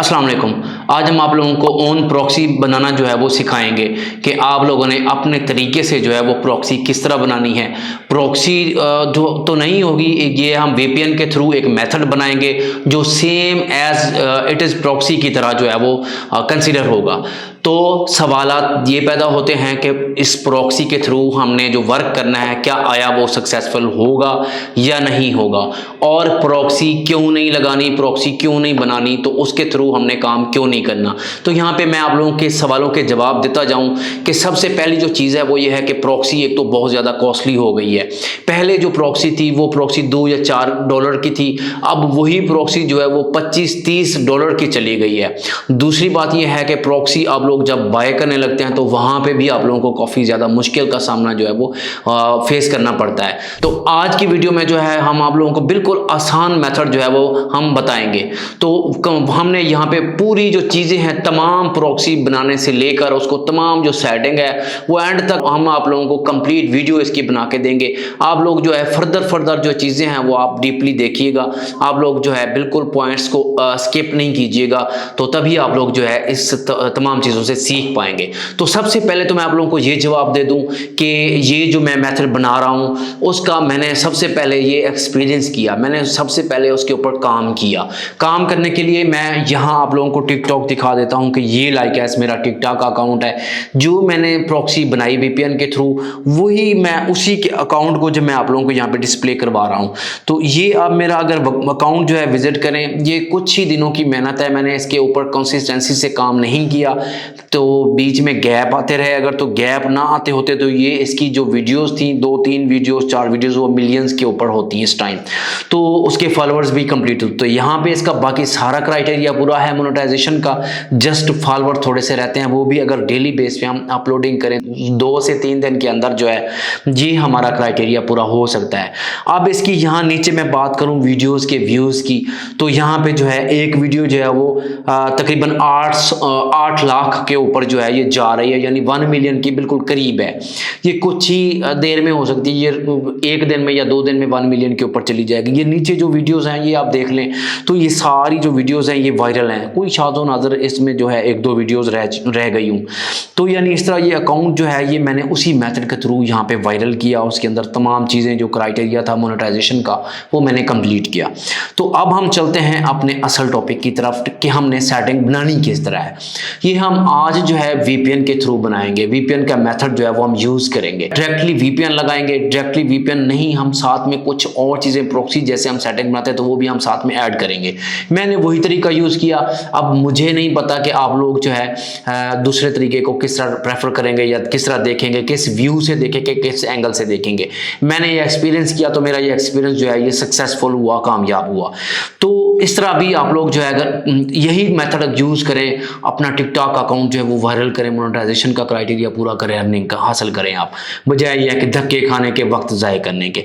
अस्सलाम वालेकुम। आज हम आप लोगों को ओन प्रॉक्सी बनाना जो है वो सिखाएंगे कि आप लोगों ने अपने तरीके से जो है वो प्रॉक्सी किस तरह बनानी है। प्रॉक्सी जो तो नहीं होगी, ये हम वीपीएन के थ्रू एक मेथड बनाएंगे जो same as it is proxy की तरह जो है वो कंसिडर होगा। तो सवालात ये पैदा होते हैं कि इस प्रॉक्सी के थ्रू हमने जो वर्क करना है क्या आया वो सक्सेसफुल होगा या नहीं होगा, और प्रॉक्सी क्यों नहीं लगानी, प्रॉक्सी क्यों नहीं बनानी, तो उसके थ्रू हमने काम क्यों नहीं करना। तो यहाँ पे मैं आप लोगों के सवालों के जवाब देता जाऊँ कि सबसे पहली जो चीज़ है वो ये है कि प्रॉक्सी एक तो बहुत ज़्यादा कॉस्टली हो गई है। पहले जो प्रॉक्सी थी वो प्रॉक्सी $2 या $4 की थी, अब वही प्रॉक्सी जो है वो $25-30 की चली गई है। दूसरी बात यह है कि प्रॉक्सी आप लोग जब बाय करने लगते हैं तो वहाँ पे भी आप लोगों को काफ़ी ज़्यादा मुश्किल का सामना जो है वो फेस करना पड़ता है। तो आज की वीडियो में जो है हम आप लोगों को बिल्कुल आसान मेथड जो है वो हम बताएंगे। तो हमने यहाँ पे पूरी जो चीज़ें हैं तमाम प्रॉक्सी बनाने से लेकर उसको तमाम जो सेटिंग है वो एंड तक हम आप लोगों को कंप्लीट वीडियो इसकी बना के देंगे। आप लोग जो है फर्दर जो चीज़ें हैं वो आप डीपली देखिएगा, आप लोग जो है बिल्कुल पॉइंट्स को स्किप नहीं कीजिएगा, तो तभी आप लोग जो है इस तमाम चीज़ों से सीख पाएंगे। तो सबसे पहले तो मैं आप लोगों को ये जवाब दे दूं कि ये जो मैं मेथड बना रहा हूं उसका मैंने सबसे पहले ये एक्सपीरियंस किया, मैंने सबसे पहले उसके ऊपर काम किया। काम करने के लिए मैं यहाँ आप लोगों को टिकटॉक दिखा देता हूं कि ये लाइक ऐस मेरा टिकटॉक अकाउंट है जो मैंने प्रॉक्सी बनाई वीपीएन के थ्रू, वही मैं उसी के अकाउंट को जो मैं आप लोगों को यहाँ पे डिस्प्ले करवा रहा हूँ। तो ये अब मेरा अगर अकाउंट जो है विजिट करें, ये कुछ ही दिनों की मेहनत है, मैंने इसके ऊपर कंसिस्टेंसी से काम नहीं किया, तो बीच में गैप आते रहे। अगर तो गैप ना आते होते तो ये इसकी जो वीडियोस थी 2-3 वीडियोस 4 वीडियोस वो मिलियंस के ऊपर होती हैं इस टाइम, तो उसके फॉलोअर्स भी कंप्लीट होते। तो यहाँ पे इसका बाकी सारा क्राइटेरिया पूरा है मोनेटाइजेशन का, जस्ट फॉलोअर थोड़े से रहते हैं, वो भी अगर डेली बेस पे हम अपलोडिंग करें 2 से 3 दिन के अंदर जो है ये हमारा क्राइटेरिया पूरा हो सकता है। अब इसकी यहाँ नीचे मैं बात करूँ वीडियोज़ के व्यूज़ की, तो यहाँ पे जो है एक वीडियो जो है वो तकरीबन 8 लाख के ऊपर जो है ये जा रही है, यानी 1 मिलियन की बिल्कुल करीब है। ये कुछ ही देर में हो सकती है, ये 1 दिन में या 2 दिन में 1 मिलियन के ऊपर चली जाएगी। ये नीचे जो वीडियोस हैं ये आप देख लें तो ये सारी जो वीडियोस हैं ये वायरल हैं, कोई शाज़ो नाज़र इसमें जो है 1-2 वीडियोस रह गई हूँ। तो यानी इस तरह ये अकाउंट जो है ये मैंने उसी मेथड के थ्रू यहाँ पे वायरल किया, उसके अंदर तमाम चीज़ें जो क्राइटेरिया था मोनेटाइजेशन का वो मैंने कंप्लीट किया। तो अब हम चलते हैं अपने असल टॉपिक की तरफ कि हमने सेटिंग बनानी किस तरह है। ये हम आज जो है वीपीएन के थ्रू बनाएंगे, वीपीएन का मेथड जो है वो हम यूज़ करेंगे। डायरेक्टली वीपीएन लगाएंगे, डायरेक्टली वीपीएन नहीं, हम साथ में कुछ और चीज़ें प्रॉक्सी जैसे हम सेटिंग बनाते हैं तो वो भी हम साथ में ऐड करेंगे। मैंने वही तरीका यूज़ किया। अब मुझे नहीं पता कि आप लोग जो है दूसरे तरीके को किस तरह प्रेफर करेंगे या किस तरह देखेंगे, किस व्यू से देखेंगे, किस एंगल से देखेंगे। मैंने ये एक्सपीरियंस किया तो मेरा ये एक्सपीरियंस जो है ये सक्सेसफुल हुआ, कामयाब हुआ। तो इस तरह भी आप लोग जो है अगर यही मेथड यूज़ करें, अपना टिकटॉक अकाउंट जो है वो वायरल करें, मोनेटाइजेशन का क्राइटेरिया पूरा करें, अर्निंग का हासिल करें आप, बजाय यह कि धक्के खाने के, वक्त ज़ाय करने के।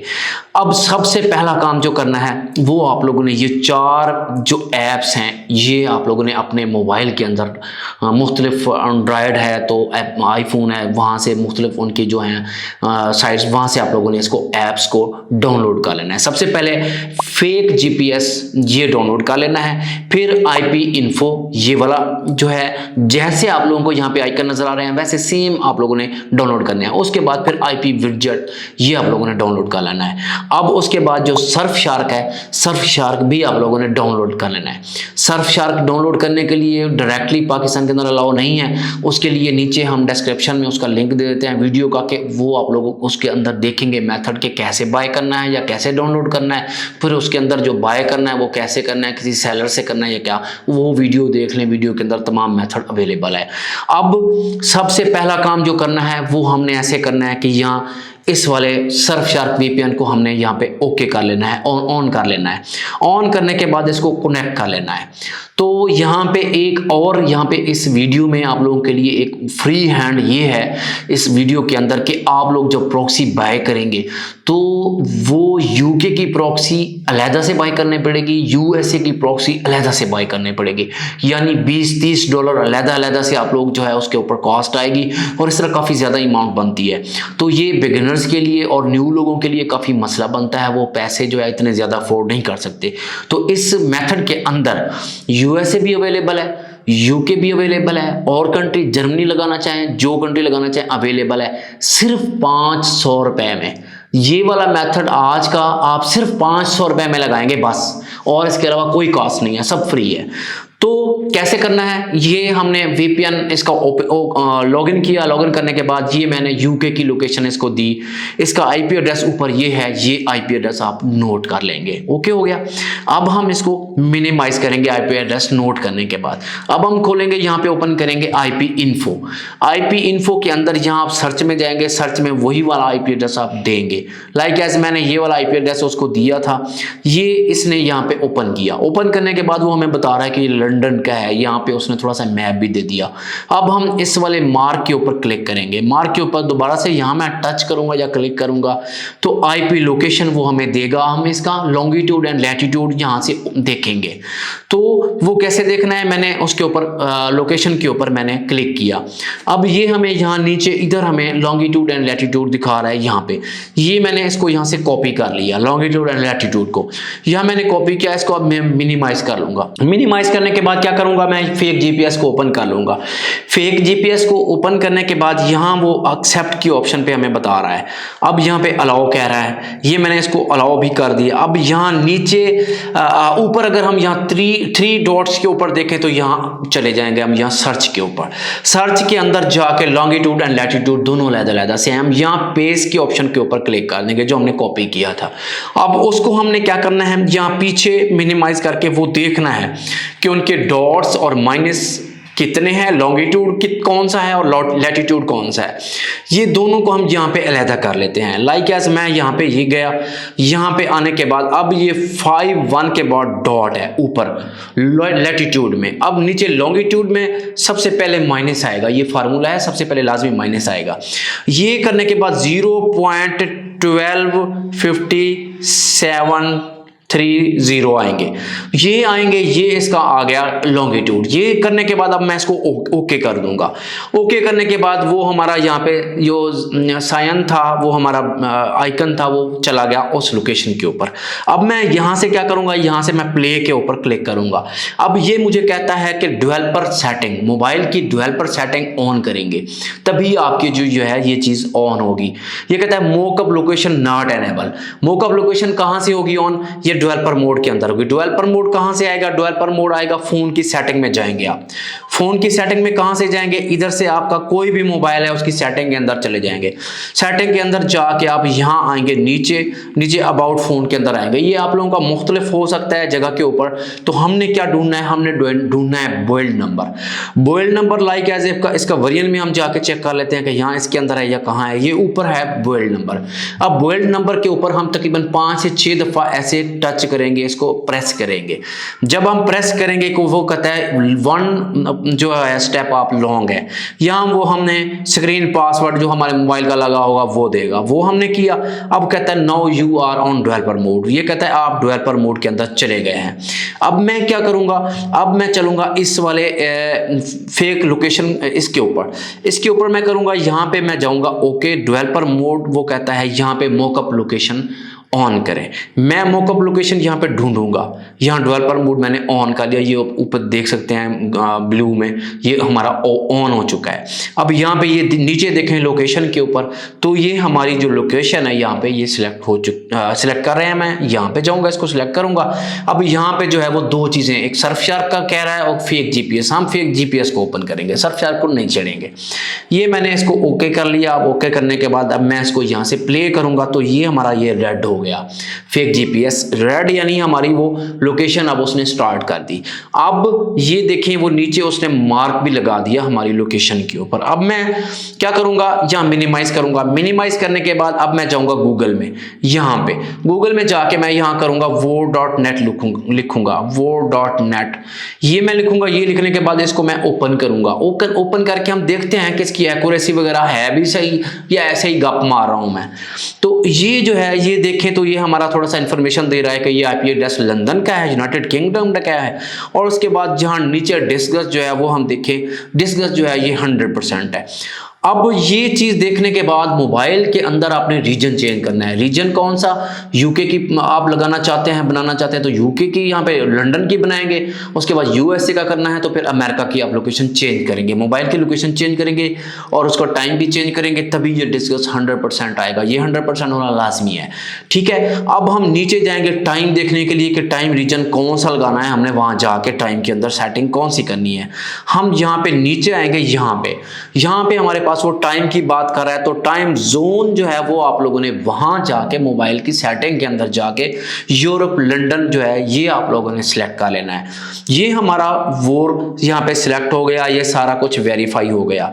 अब सबसे पहला काम जो करना है वो आप लोगों ने ये 4 जो ऐप्स हैं ये आप लोगों ने अपने मोबाइल के अंदर मुख्तलिफ एंड्रॉयड है तो आईफोन है, वहाँ से मुख्तलिफ उनकी जो हैं साइट्स, वहाँ से आप लोगों ने इसको ऐप्स को डाउनलोड कर लेना है। सबसे पहले फेक जीपीएस ये डाउनलोड कर लेना है, फिर IP इन्फो ये वाला जो है, जैसे आप लोगों को यहाँ पे आइकन नजर आ रहे हैं वैसे सेम आप लोगों ने डाउनलोड करना है। उसके बाद फिर IP विडजेट ये आप लोगों ने डाउनलोड कर लेना है। अब उसके बाद जो सर्फ शार्क है, सर्फ शार्क भी आप लोगों ने डाउनलोड कर लेना है। सर्फ शार्क डाउनलोड करने के लिए डायरेक्टली पाकिस्तान के अंदर अलाउ नहीं है, उसके लिए नीचे हम डिस्क्रिप्शन में उसका लिंक दे देते हैं वीडियो का, कि वो आप लोग उसके अंदर देखेंगे मेथड के कैसे बाय करना है या कैसे डाउनलोड करना है, फिर उसके अंदर जो बाय करना है वो कैसे करना है, किसी सेलर से करना है या क्या, वो वीडियो देख लें। वीडियो के अंदर तमाम मेथड अवेलेबल है। अब सबसे पहला काम जो करना है वो हमने ऐसे करना है कि यहाँ इस वाले सर्फ शार्क वीपीएन को हमने यहाँ पे ओके कर लेना है, ऑन कर लेना है। ऑन करने के बाद इसको कनेक्ट कर लेना है। तो यहाँ पे एक और यहाँ पे इस वीडियो में आप लोगों के लिए एक फ्री हैंड ये है इस वीडियो के अंदर कि आप लोग जब प्रॉक्सी बाय करेंगे तो वो यूके की प्रॉक्सी अलहदा से बाय करनी पड़ेगी, यूएसए की प्रॉक्सी अलहदा से बाय करनी पड़ेगी, यानी $20-30 अलहदा से आप लोग जो है उसके ऊपर कॉस्ट आएगी और इस तरह काफ़ी ज़्यादा अमाउंट बनती है। तो ये बिगिनर्स बिगिनर्स के लिए और न्यू लोगों के लिए काफ़ी मसला बनता है, वो पैसे जो है इतने ज़्यादा अफोर्ड नहीं कर सकते। तो इस मेथड के अंदर यूएसए भी अवेलेबल है, यूके भी अवेलेबल है, और कंट्री जर्मनी लगाना चाहें, जो कंट्री लगाना चाहें अवेलेबल है, सिर्फ 500 रुपए में। ये वाला मेथड आज का आप सिर्फ 500 रुपए में लगाएंगे बस, और इसके अलावा कोई कॉस्ट नहीं है, सब फ्री है। तो कैसे करना है, ये हमने VPN इसका लॉगिन किया। लॉगिन करने के बाद ये मैंने यूके की लोकेशन इसको दी, इसका आईपी एड्रेस ऊपर ये है, ये आईपी एड्रेस आप नोट कर लेंगे। ओके हो गया। अब हम इसको मिनिमाइज करेंगे आईपी एड्रेस नोट करने के बाद। अब हम खोलेंगे, यहाँ पे ओपन करेंगे आईपी इन्फो। आईपी इन्फो के अंदर यहाँ आप सर्च में जाएंगे, सर्च में वही वाला आईपी एड्रेस आप देंगे। लाइक एज मैंने ये वाला आईपी एड्रेस उसको दिया था, ये इसने यहाँ पे ओपन किया। ओपन करने के बाद वो हमें बता रहा है कि लंदन का है, यहाँ पे उसने थोड़ा सा मैप भी दे दिया। अब हम इस वाले मार्क के ऊपर क्लिक करेंगे। मार्क के ऊपर दोबारा से यहाँ मैं टच करूंगा या क्लिक करूंगा तो आईपी लोकेशन वो हमें देगा। हम इसका लॉन्गिट्यूड एंड लैटिट्यूड यहाँ से देखेंगे। तो वो कैसे देखना है, मैंने उसके ऊपर लोकेशन के ऊपर मैंने क्लिक किया। अब ये हमें यहाँ नीचे इधर हमें लॉन्गिट्यूड एंड लैटिट्यूड दिखा रहा है यहाँ पे। ये मैंने इसको यहाँ से कॉपी कर लिया, लॉन्गिट्यूड एंड लैटिट्यूड को यहाँ मैंने कॉपी किया। इसको अब मैं मिनिमाइज कर लूंगा। मिनिमाइज करने के बाद क्या करूंगा, मैं फेक जीपीएस को ओपन कर लूंगा। फेक जीपीएस को ओपन करने के बाद यहाँ वो एक्सेप्ट की ऑप्शन पे हमें बता रहा है। अब यहाँ पे अलाउ कह रहा है, ये मैंने इसको अलाउ भी कर दिया। अब यहाँ नीचे ऊपर अगर हम यहाँ थ्री डॉट्स के ऊपर देखें तो यहाँ चले जाएंगे हम यहाँ सर्च के ऊपर। सर्च के अंदर जाके लॉन्गिट्यूड एंड लैटिट्यूड दोनों अलग-अलग से हम यहाँ पेस्ट के ऑप्शन के ऊपर क्लिक कर देंगे जो हमने कॉपी किया था। अब उसको हमने क्या करना है, यहाँ पीछे मिनिमाइज करके वो देखना है कि उनके डॉट्स और माइनस कितने हैं, लॉन्गिट्यूड कौन सा है और लैटिट्यूड कौन सा है। ये दोनों को हम यहाँ पे अलहदा कर लेते हैं। लाइक एज मैं यहाँ पे ये गया, यहाँ पे आने के बाद अब ये 5-1 के बाद डॉट है ऊपर लैटिट्यूड में। अब नीचे लॉन्गिट्यूड में सबसे पहले माइनस आएगा, ये फार्मूला है, सबसे पहले लाजमी माइनस आएगा। ये करने के बाद 0.125730 आएंगे, ये इसका आ गया लॉन्गिट्यूड। ये करने के बाद अब मैं इसको ओके कर दूंगा। ओके करने के बाद वो हमारा यहाँ पे जो साइन था, वो हमारा आइकन था, वो चला गया उस लोकेशन के ऊपर। अब मैं यहाँ से क्या करूंगा, यहाँ से मैं प्ले के ऊपर क्लिक करूंगा। अब ये मुझे कहता है कि डेवलपर सेटिंग, मोबाइल की डेवलपर सेटिंग ऑन करेंगे तभी आपकी जो है ये चीज ऑन होगी। ये कहता है mockup location not enable. Mockup location कहाँ से होगी ऑन, ये डेवलपर मोड के अंदर होगी। डेवलपर मोड कहां से आएगा, डेवलपर मोड आएगा फोन की सेटिंग में जाएंगे आप। फोन की सेटिंग में कहां से जाएंगे, इधर से आपका कोई भी मोबाइल है उसकी सेटिंग के अंदर चले जाएंगे। सेटिंग के अंदर जाके आप यहां आएंगे, नीचे अबाउट फोन के अंदर आएंगे। ये आप लोगों का मुख्तलिफ हो सकता है जगह के ऊपर। तो हमने क्या ढूंढना है, हमने ढूंढना है build number. Build number like as इसका वेरिएंट में हम जाके चेक कर लेते हैं कि यहाँ इसके अंदर है या कहाँ है। ये ऊपर है बिल्ड नंबर। अब बिल्ड नंबर के ऊपर हम तकरीबन 5 से 6 दफा ऐसे टच करेंगे, इसको प्रेस करेंगे। जब हम प्रेस करेंगे को वो कहता है 1 जो है स्टेप आप लॉन्ग है। यहाँ वो हमने स्क्रीन पासवर्ड जो हमारे मोबाइल का लगा होगा वो देगा, वो हमने किया। अब कहता है now you are on developer mode. ये कहता है आप डेवलपर मोड के अंदर चले गए हैं। अब मैं क्या करूंगा, अब मैं चलूंगा इस वाले फेक लोकेशन इसके ऊपर मैं करूंगा। यहाँ पे मैं जाऊंगा ओके डेवलपर मोड, वो कहता है यहाँ पे मोकअप लोकेशन ऑन करें। मैं मोकअप लोकेशन यहाँ पे ढूंढूंगा। यहाँ डेवलपर मोड मैंने ऑन कर लिया, ये ऊपर देख सकते हैं ब्लू में ये हमारा ऑन हो चुका है। अब यहाँ पे ये नीचे देखें लोकेशन के ऊपर, तो ये हमारी जो लोकेशन है यहाँ पे ये सिलेक्ट हो सिलेक्ट कर रहे हैं। मैं यहाँ पे जाऊँगा, इसको सिलेक्ट करूँगा। अब यहाँ पे जो है वो 2 चीज़ें, एक सर्फशार्क का कह रहा है और फेक जीपीएस। हम फेक जीपीएस को ओपन करेंगे, सर्फशार्क को नहीं चढ़ेंगे। ये मैंने इसको ओके कर लिया। अब ओके करने के बाद अब मैं इसको यहाँ से प्ले करूँगा तो ये हमारा ये रेड हो गया, फेक जीपीएस रेड, यानी हमारी वो लोकेशन अब उसने स्टार्ट कर दी। अब ये देखें वो नीचे उसने मार्क भी लगा दिया हमारी लोकेशन के ऊपर। अब मैं क्या करूंगा, यहाँ मिनिमाइज करूंगा। मिनिमाइज करने के बाद अब मैं जाऊंगा गूगल में। यहाँ पे गूगल में जाके मैं यहाँ करूंगा wo.net लिखूंगा wo.net। ये मैं लिखूंगा। ये लिखने के बाद इसको मैं ओपन करूंगा। ओपन करके हम देखते हैं कि इसकी एक्यूरेसी वगैरह है भी सही या ऐसे ही गप मार रहा हूं मैं। तो ये जो है ये देखें तो ये हमारा थोड़ा सा इंफॉर्मेशन दे रहा है कि ये आईपी एड्रेस लंदन का है, यूनाइटेड किंगडम का है। और उसके बाद जहां नीचे डिस्कस जो है वो हम देखें, डिस्कस जो है ये 100% है। अब ये चीज़ देखने के बाद मोबाइल के अंदर आपने रीजन चेंज करना है। रीजन कौन सा, यूके की आप लगाना चाहते हैं, बनाना चाहते हैं तो यूके की यहाँ पे लंदन की बनाएंगे। उसके बाद यूएसए का करना है तो फिर अमेरिका की आप लोकेशन चेंज करेंगे, मोबाइल की लोकेशन चेंज करेंगे और उसका टाइम भी चेंज करेंगे, तभी ये डिस्कस 100% आएगा। ये 100% होना लाजमी है, ठीक है। अब हम नीचे जाएंगे टाइम देखने के लिए कि टाइम रीजन कौन सा लगाना है, हमने वहाँ जाके टाइम के अंदर सेटिंग कौन सी करनी है। हम यहाँ पे नीचे आएंगे, यहाँ पे हमारे पास वो टाइम की बात कर रहा है तो टाइम जोन जो है वो आप लोगों ने वहां जाके मोबाइल की सेटिंग के अंदर जाके यूरोप लंदन जो है ये आप लोगों ने सिलेक्ट कर लेना है। ये हमारा वो यहाँ पे सिलेक्ट हो गया, ये सारा कुछ वेरीफाई हो गया।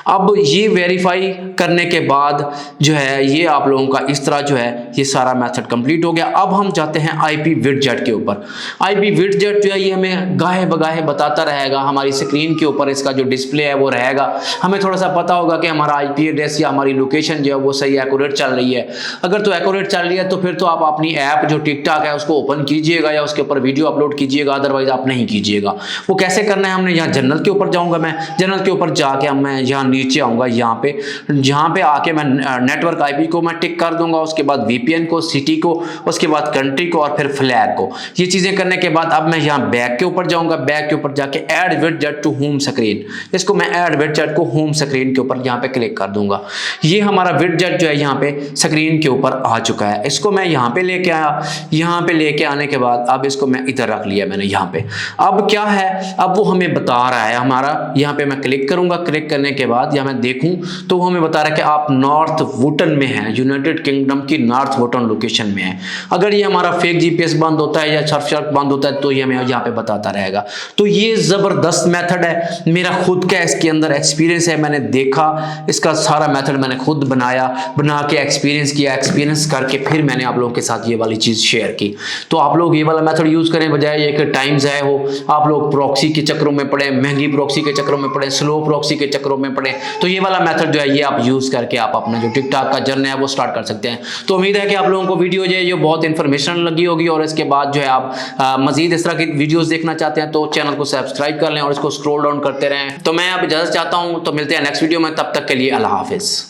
अब ये वेरीफाई करने के बाद जो है ये आप लोगों का इस तरह जो है ये सारा मेथड कंप्लीट हो गया। अब हम जाते हैं आईपी विडजेट के ऊपर। आईपी विडजेट जो है ये हमें गाहे बगाहे बताता रहेगा, हमारी स्क्रीन के ऊपर इसका जो डिस्प्ले है वो रहेगा। हमें थोड़ा सा पता होगा कि हमारा आईपी एड्रेस या हमारी लोकेशन जो है वो सही एक्यूरेट चल रही है। अगर तो एक्यूरेट चल रही है तो फिर तो आप अपनी ऐप जो टिकटॉक है उसको ओपन कीजिएगा या उसके ऊपर वीडियो अपलोड कीजिएगा, अदरवाइज आप नहीं कीजिएगा। वो कैसे करना है, हमने यहाँ जनरल के ऊपर जाऊँगा, मैं जनरल के ऊपर जाके मैं यहाँ नीचे आऊँगा, यहाँ पे आके मैं नेटवर्क आईपी को मैं टिक कर दूंगा, उसके बाद वीपीएन को, सिटी को, उसके बाद कंट्री को और फिर फ्लैग को। ये चीज़ें करने के बाद अब मैं यहाँ बैक के ऊपर जाऊँगा, बैक के ऊपर जाके add widget to home screen, इसको मैं ऐड विडजेट को होम स्क्रीन के ऊपर यहाँ पे क्लिक कर दूंगा। ये हमारा विडजेट जो है यहाँ पे स्क्रीन के ऊपर आ चुका है। इसको मैं यहाँ पे लेके आया, यहाँ पे लेके आने के बाद अब इसको मैं इधर रख लिया मैंने यहाँ पे। अब क्या है, अब वो हमें बता रहा है हमारा, यहाँ पे मैं क्लिक करूंगा, क्लिक करने के बाद यहाँ मैं देखूं तो वो हमें बता रहा है कि आप नॉर्थ वुटन में हैं, यूनाइटेड किंगडम की नॉर्थ वुटन लोकेशन में है। अगर ये हमारा फेक जीपीएस बंद होता है या सर्फ बंद होता है तो ये हमें यहाँ पे बताता रहेगा। तो ये जबरदस्त मेथड है, मेरा खुद का इसके अंदर एक्सपीरियंस है, मैंने देखा इसका सारा मेथड मैंने खुद बना के एक्सपीरियंस किया, एक्सपीरियंस करके फिर मैंने आप लोगों के साथ ये वाली चीज़ शेयर की। तो आप लोग ये वाला मेथड यूज़ करें, बजाय ये कि टाइम ज़ाया हो, आप लोग प्रॉक्सी के चक्रों में पड़े, महंगी प्रॉक्सी के चक्रों में पड़े, स्लो प्रॉक्सी के चक्रों में पड़े। तो ये वाला मेथड जो है ये आप यूज़ करके आप अपना जो टिकटॉक का जर्नी है वो स्टार्ट कर सकते हैं। तो उम्मीद है कि आप लोगों को वीडियो जो है ये बहुत इन्फॉर्मेशनल लगी होगी और इसके बाद जो है आप मजीद इस तरह की वीडियोस देखना चाहते हैं तो चैनल को सब्सक्राइब कर लें और इसको स्क्रॉल डाउन करते रहें। तो मैं अब इजाज़त चाहता हूँ, तो मिलते हैं नेक्स्ट वीडियो में, तब तक के लिए अल्लाह हाफिज़।